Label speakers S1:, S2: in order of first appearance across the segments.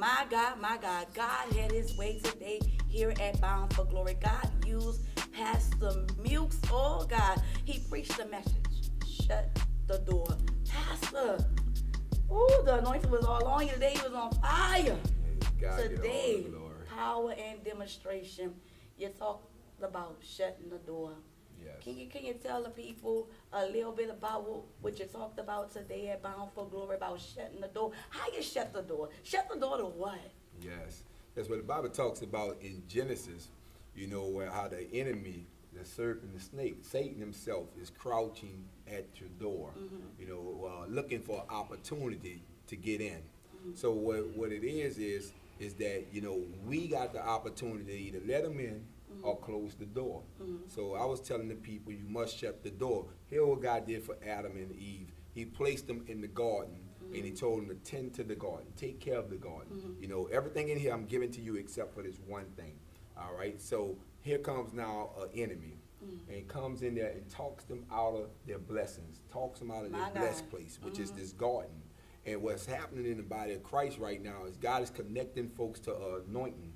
S1: My God. God had his way today here at Bound for Glory. God used Pastor Mukes. Oh, God. He preached the message. Shut the door. Pastor. Ooh, the anointing was all on you today. He was on fire.
S2: God
S1: Today,
S2: get all the glory.
S1: power and demonstration. You talked about shutting the door.
S2: Yes.
S1: Can you tell the people a little bit about what you talked about today at Bound for Glory about shutting the door? How you shut the door? Shut the door to what?
S2: Yes. That's what the Bible talks about in Genesis, where how the enemy, the serpent, the snake, Satan himself is crouching at your door, looking for opportunity to get in. So what it is that, we got the opportunity to either let them in or close the door. So I was telling the people, you must shut the door. Hear what God did for Adam and Eve. He placed them in the garden, and he told them to tend to the garden, take care of the garden. Everything in here I'm giving to you except for this one thing. All right, so here comes now an enemy, and comes in there and talks them out of their blessings, talks them out of their blessed place, which is this garden. And what's happening in the body of Christ right now is God is connecting folks to anointing.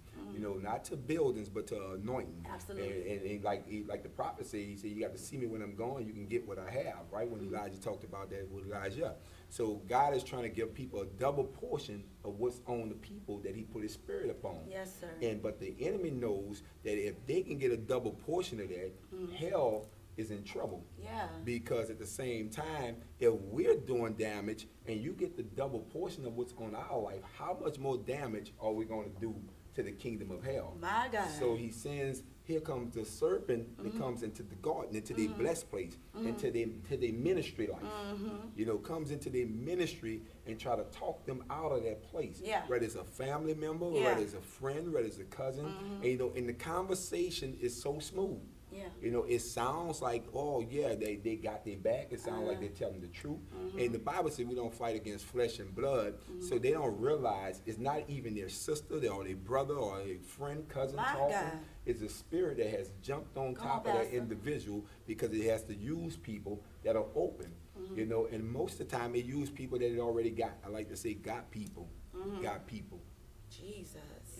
S2: Not to buildings, but to anointing.
S1: Absolutely.
S2: And like the prophet said, he said, you got to see me when I'm gone, you can get what I have, right? When Elijah talked about that with Elijah. So God is trying to give people a double portion of what's on the people that he put his spirit upon.
S1: Yes, sir.
S2: But the enemy knows that if they can get a double portion of that, hell is in trouble.
S1: Yeah.
S2: Because at the same time, if we're doing damage and you get the double portion of what's on our life, how much more damage are we going to do to the kingdom of hell?
S1: My God.
S2: So he sends, here comes the serpent that comes into the garden, into their blessed place, into their ministry life. Comes into their ministry and try to talk them out of that place.
S1: Yeah.
S2: Whether it's a family member,
S1: Yeah.
S2: whether it's a friend, whether it's a cousin. And the conversation is so smooth.
S1: Yeah.
S2: It sounds like, oh yeah, they got their back. It sounds like they're telling the truth. And the Bible says we don't fight against flesh and blood, so they don't realize it's not even their sister or their brother or a friend, cousin
S1: My
S2: talking.
S1: God.
S2: It's a spirit that has jumped on
S1: Come
S2: top
S1: on,
S2: of that
S1: Pastor.
S2: individual because it has to use people that are open. And most of the time it use people that it already got. I like to say got people. Got people.
S1: Jesus.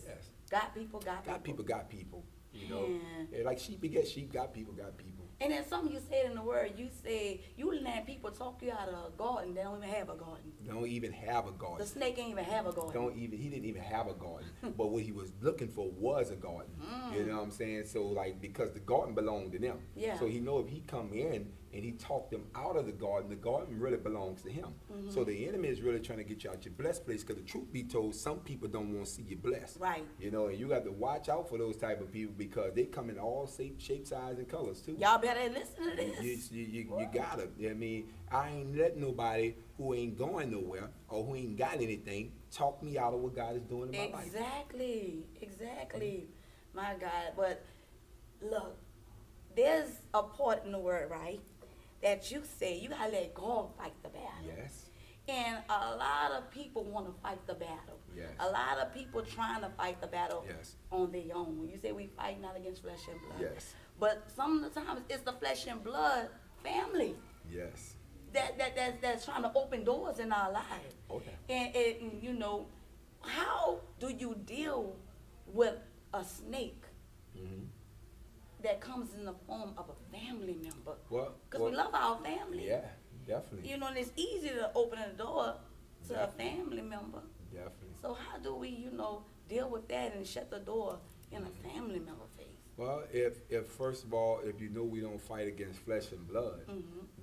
S2: Yes.
S1: Got people, got people.
S2: Got people, got people.
S1: Man.
S2: Yeah, like sheep beget sheep, got people, got people.
S1: And then something you said in the word, you said you let people talk you out of a garden. They don't even have a garden.
S2: Don't even have a garden.
S1: The snake ain't even have a garden.
S2: He didn't even have a garden. But what he was looking for was a garden. You know what I'm saying? So because the garden belonged to them.
S1: Yeah.
S2: So he know if he come in and he talked them out of the garden really belongs to him. So the enemy is really trying to get you out your blessed place because the truth be told, some people don't want to see you blessed.
S1: Right.
S2: And you got to watch out for those type of people because they come in all shapes, sizes, and colors too.
S1: Y'all better listen to this.
S2: You gotta. I mean, I ain't letting nobody who ain't going nowhere or who ain't got anything talk me out of what God is doing in my life.
S1: Exactly. My God. But look, there's a part in the word, right, that you say you gotta let God fight the battle.
S2: Yes.
S1: And a lot of people want to fight the battle.
S2: Yes.
S1: A lot of people trying to fight the battle
S2: Yes.
S1: on their own. When you say we fight not against flesh and blood.
S2: Yes.
S1: But some of the times it's the flesh and blood family
S2: Yes.
S1: that's trying to open doors in our lives.
S2: Okay.
S1: And how do you deal with a snake that comes in the form of a family member? Because we love our family.
S2: Yeah, definitely.
S1: And it's easy to open the door to a family member.
S2: Definitely.
S1: So how do we, deal with that and shut the door in a family member face?
S2: Well, if first of all, if you know we don't fight against flesh and blood,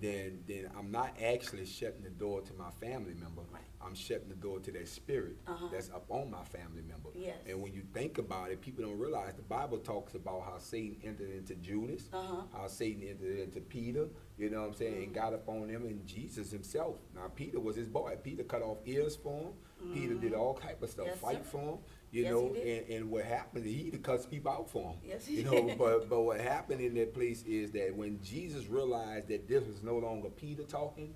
S2: then I'm not actually shutting the door to my family member.
S1: Right.
S2: I'm shutting the door to that spirit that's up on my family member.
S1: Yes.
S2: And when you think about it, people don't realize the Bible talks about how Satan entered into Judas, how Satan entered into Peter, you know what I'm saying, and got up on him, and Jesus himself. Now, Peter was his boy. Peter cut off ears for him. Peter did all type of stuff,
S1: Yes,
S2: fight
S1: sir.
S2: for him.
S1: Yes, he did.
S2: And what happened, he cuts people out for him.
S1: Yes, he
S2: you know,
S1: did.
S2: but what happened in that place is that when Jesus realized that this was no longer Peter talking,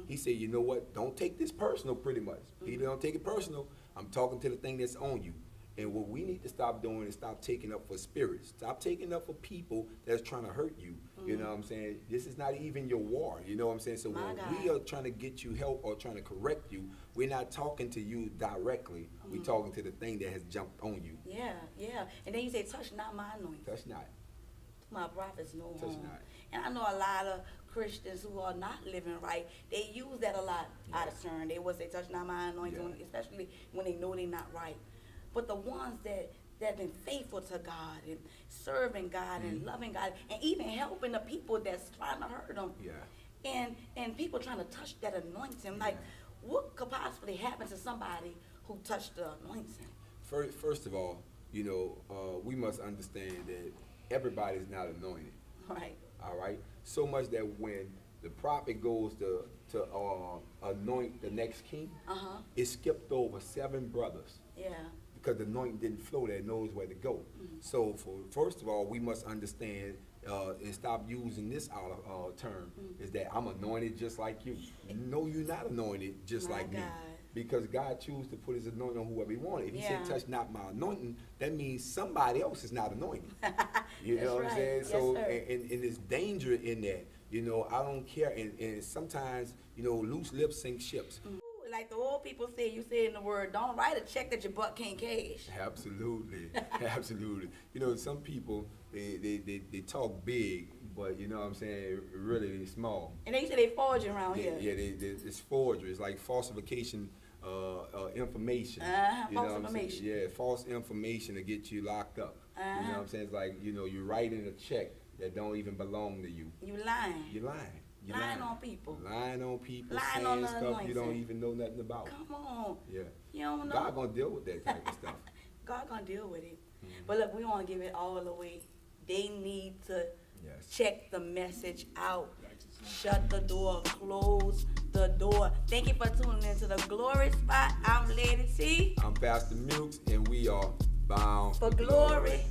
S2: he said, you know what, don't take this personal pretty much. Peter, don't take it personal. I'm talking to the thing that's on you. And what we need to stop doing is stop taking up for spirits. Stop taking up for people that's trying to hurt you. You know what I'm saying? This is not even your war. You know what I'm saying? So
S1: My
S2: when
S1: God.
S2: we are trying to get you help or trying to correct you, we're not talking to you directly. We talking to the thing that has jumped on you.
S1: Yeah, yeah. And then you say, touch not my anointing.
S2: Touch not.
S1: My prophets no
S2: Touch
S1: harm.
S2: not.
S1: And I know a lot of Christians who are not living right, they use that a lot out of turn. They will say, touch not my anointing,
S2: Yeah.
S1: especially when they know they're not right. But the ones that have been faithful to God and serving God and loving God and even helping the people that's trying to hurt them.
S2: Yeah.
S1: And people trying to touch that anointing. Like, what could possibly happen to somebody who touched the anointing?
S2: First of all, you know, we must understand that everybody's not anointed.
S1: Right.
S2: All right. So much that when the prophet goes to anoint the next king, it skipped over 7 brothers.
S1: Yeah.
S2: Because the anointing didn't flow there, it knows where to go. So first of all, we must understand and stop using this term is that I'm anointed just like you. No, you're not anointed just
S1: My
S2: like me.
S1: God.
S2: Because God chose to put his anointing on whoever he wanted. If he
S1: Yeah.
S2: said, touch not my anointing, that means somebody else is not anointed. You
S1: That's
S2: know what I'm
S1: right.
S2: saying?
S1: Yes,
S2: So,
S1: sir.
S2: and there's danger in that. You know, I don't care. And sometimes, you know, loose lips sink ships.
S1: Ooh, like the old people say, you say in the word, don't write a check that your butt can't cash.
S2: Absolutely. Absolutely. You know, some people, they talk big, but you know what I'm saying, really small.
S1: And they say they forging around here.
S2: Yeah, it's forgery. It's like falsification information.
S1: Uh-huh,
S2: You know
S1: false
S2: what I'm saying?
S1: information.
S2: Yeah, false information to get you locked up. You know what I'm saying? It's like, you know, you're writing a check that don't even belong to you.
S1: You lying.
S2: You're lying. You're
S1: Lying on people.
S2: Lying on people.
S1: Lying
S2: saying
S1: on the
S2: stuff you don't
S1: anointing.
S2: even know nothing about.
S1: Come on.
S2: Yeah.
S1: You don't know.
S2: God gonna deal with that type of stuff.
S1: God gonna deal with it. But look, we want to give it all away. They need to
S2: Yes.
S1: check the message out. Shut the door. Close the door. Thank you for tuning into the Glory Spot. I'm Lady T.
S2: I'm Pastor Mukes, and we are bound
S1: For glory.